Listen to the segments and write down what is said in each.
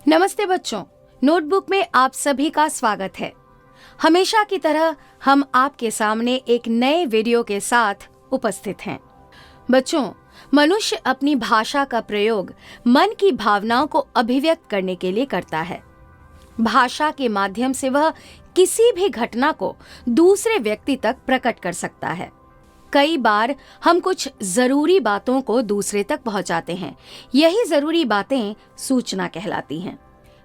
नमस्ते बच्चों, नोटबुक में आप सभी का स्वागत है। हमेशा की तरह हम आपके सामने एक नए वीडियो के साथ उपस्थित हैं। बच्चों, मनुष्य अपनी भाषा का प्रयोग मन की भावनाओं को अभिव्यक्त करने के लिए करता है। भाषा के माध्यम से वह किसी भी घटना को दूसरे व्यक्ति तक प्रकट कर सकता है। कई बार हम कुछ जरूरी बातों को दूसरे तक पहुंचाते हैं। यही जरूरी बातें सूचना कहलाती हैं।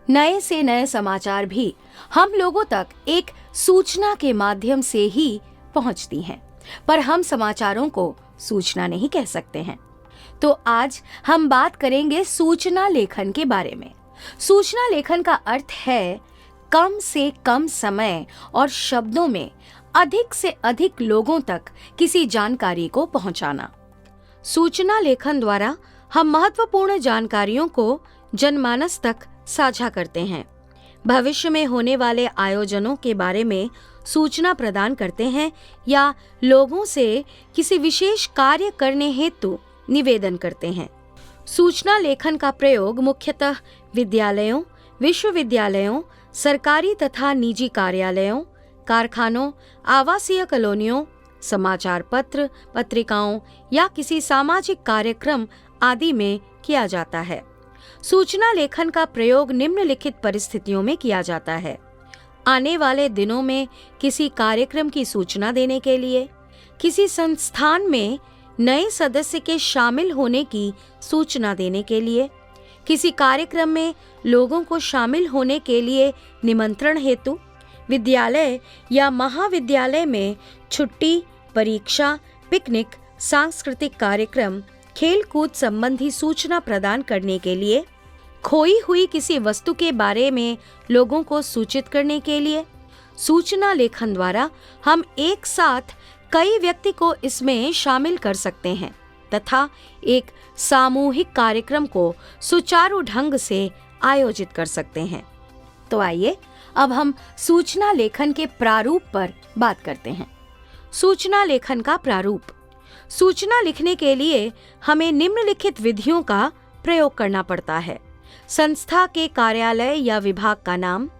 नए से नए समाचार भी हम लोगों तक एक सूचना के माध्यम से ही पहुंचती हैं, पर हम समाचारों को सूचना नहीं कह सकते हैं। तो आज हम बात करेंगे सूचना लेखन के बारे में। सूचना लेखन का अर्थ है कम से कम समय और शब्दों में अधिक से अधिक लोगों तक किसी जानकारी को पहुंचाना। सूचना लेखन द्वारा हम महत्वपूर्ण जानकारियों को जनमानस तक साझा करते हैं, भविष्य में होने वाले आयोजनों के बारे में सूचना प्रदान करते हैं या लोगों से किसी विशेष कार्य करने हेतु निवेदन करते हैं। सूचना लेखन का प्रयोग मुख्यतः विद्यालयों, विश्वविद्यालयों, सरकारी तथा निजी कार्यालयों, कारखानों, आवासीय कॉलोनियों, समाचार पत्र, पत्रिकाओं या किसी सामाजिक कार्यक्रम आदि में किया जाता है। सूचना लेखन का प्रयोग निम्नलिखित परिस्थितियों में किया जाता है: आने वाले दिनों में किसी कार्यक्रम की सूचना देने के लिए, किसी संस्थान में नए सदस्य के शामिल होने की सूचना देने के लिए, किसी कार्यक्रम में लोगों को शामिल होने के लिए निमंत्रण हेतु, विद्यालय या महाविद्यालय में छुट्टी, परीक्षा, पिकनिक, सांस्कृतिक कार्यक्रम, खेल कूद संबंधी सूचना प्रदान करने के लिए, खोई हुई किसी वस्तु के बारे में लोगों को सूचित करने के लिए। सूचना लेखन द्वारा हम एक साथ कई व्यक्ति को इसमें शामिल कर सकते हैं तथा एक सामूहिक कार्यक्रम को सुचारू ढंग से आयोजित कर सकते हैं। तो आइए अब हम सूचना लेखन के प्रारूप पर बात करते हैं। सूचना लेखन का प्रारूप। सूचना लिखने के लिए हमें निम्नलिखित विधियों का प्रयोग करना पड़ता है: संस्था के कार्यालय या विभाग का नाम।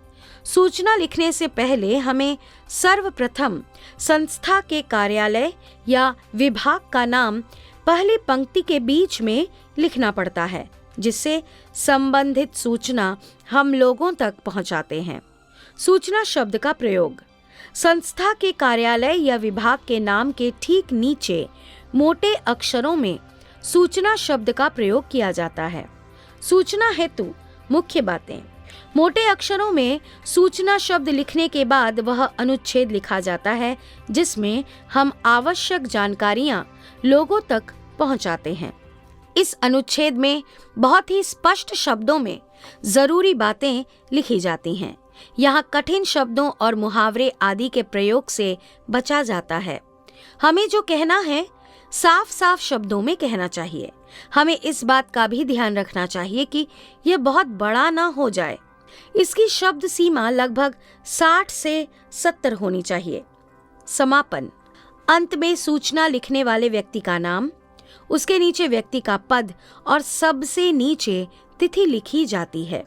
सूचना लिखने से पहले हमें सर्वप्रथम संस्था के कार्यालय या विभाग का नाम पहली पंक्ति के बीच में लिखना पड़ता है, जिससे संबंधित सूचना हम लोगों तक पहुंचाते हैं। सूचना शब्द का प्रयोग। संस्था के कार्यालय या विभाग के नाम के ठीक नीचे मोटे अक्षरों में सूचना शब्द का प्रयोग किया जाता है। सूचना हेतु मुख्य बातें। मोटे अक्षरों में सूचना शब्द लिखने के बाद वह अनुच्छेद लिखा जाता है जिसमें हम आवश्यक जानकारियां लोगों तक पहुंचाते हैं। इस अनुच्छेद में बहुत ही स्पष्ट शब्दों में जरूरी बातें लिखी जाती हैं। यहाँ कठिन शब्दों और मुहावरे आदि के प्रयोग से बचा जाता है। हमें जो कहना है साफ साफ शब्दों में कहना चाहिए। हमें इस बात का भी ध्यान रखना चाहिए कि यह बहुत बड़ा ना हो जाए। इसकी शब्द सीमा लगभग 60 से 70 होनी चाहिए। समापन। अंत में सूचना लिखने वाले व्यक्ति का नाम, उसके नीचे व्यक्ति का पद और सबसे नीचे तिथि लिखी जाती है।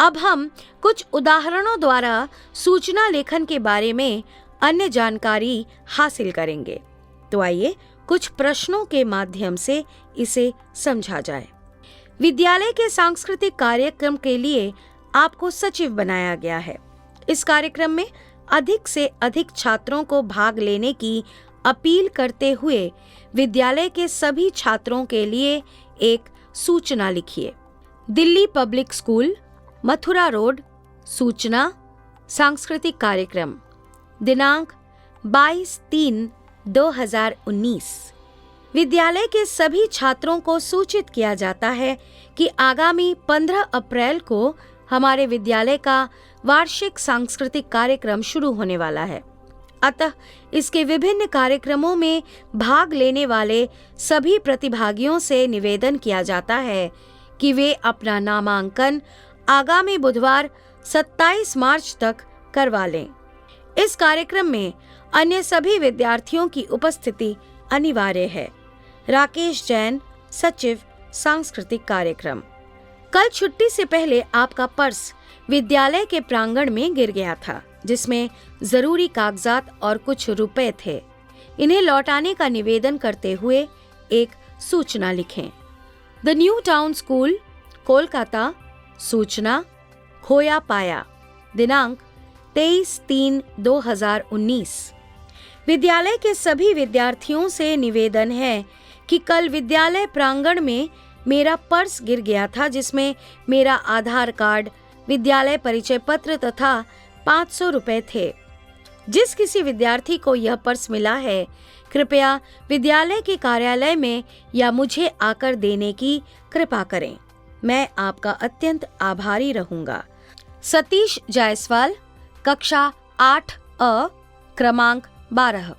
अब हम कुछ उदाहरणों द्वारा सूचना लेखन के बारे में अन्य जानकारी हासिल करेंगे। तो आइए कुछ प्रश्नों के माध्यम से इसे समझा जाए। विद्यालय के सांस्कृतिक कार्यक्रम के लिए आपको सचिव बनाया गया है। इस कार्यक्रम में अधिक से अधिक छात्रों को भाग लेने की अपील करते हुए विद्यालय के सभी छात्रों के लिए एक सूचना लिखिए। Delhi public school, Mathura road, सूचना सांस्कृतिक कार्यक्रम, दिनांक 22/3/2019। विद्यालय के सभी छात्रों को सूचित किया जाता है कि आगामी 15 अप्रैल को हमारे विद्यालय का वार्षिक सांस्कृतिक कार्यक्रम शुरू होने वाला है। अतः इसके विभिन्न कार्यक्रमों में भाग लेने वाले सभी प्रतिभागियों से निवेदन किया जाता है कि वे अपना नामांकन आगामी बुधवार 27 मार्च तक करवा लें। इस कार्यक्रम में अन्य सभी विद्यार्थियों की उपस्थिति अनिवार्य है। राकेश जैन, सचिव, सांस्कृतिक कार्यक्रम। कल छुट्टी से पहले आपका पर्स विद्यालय के प्रांगण में गिर गया था, जिसमें जरूरी कागजात और कुछ रुपए थे। इन्हें लौटाने का निवेदन करते हुए एक सूचना लिखें। The new town school, Kolkata. सूचना, खोया पाया। दिनांक 23/3/2019। विद्यालय के सभी विद्यार्थियों से निवेदन है कि कल विद्यालय प्रांगण में मेरा पर्स गिर गया था, जिसमें मेरा आधार कार्ड, विद्यालय परिचय पत्र तथा 500 रुपए थे। जिस किसी विद्यार्थी को यह पर्स मिला है, कृपया विद्यालय के कार्यालय में या मुझे आकर देने की कृपा करें। मैं आपका अत्यंत आभारी रहूंगा। सतीश जायसवाल, कक्षा 8A, क्रमांक 12।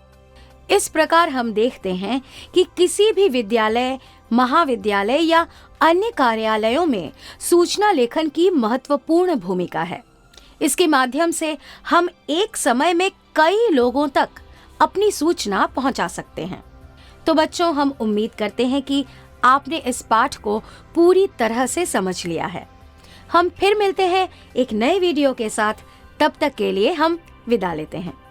इस प्रकार हम देखते हैं कि किसी भी विद्यालय, महाविद्यालय या अन्य कार्यालयों में सूचना लेखन की महत्वपूर्ण भूमिका है। इसके माध्यम से हम एक समय में कई लोगों तक अपनी सूचना पहुंचा सकते हैं। तो बच्चों, हम उम्मीद करते हैं कि आपने इस पाठ को पूरी तरह से समझ लिया है। हम फिर मिलते हैं एक नए वीडियो के साथ। तब तक के लिए हम विदा लेते हैं।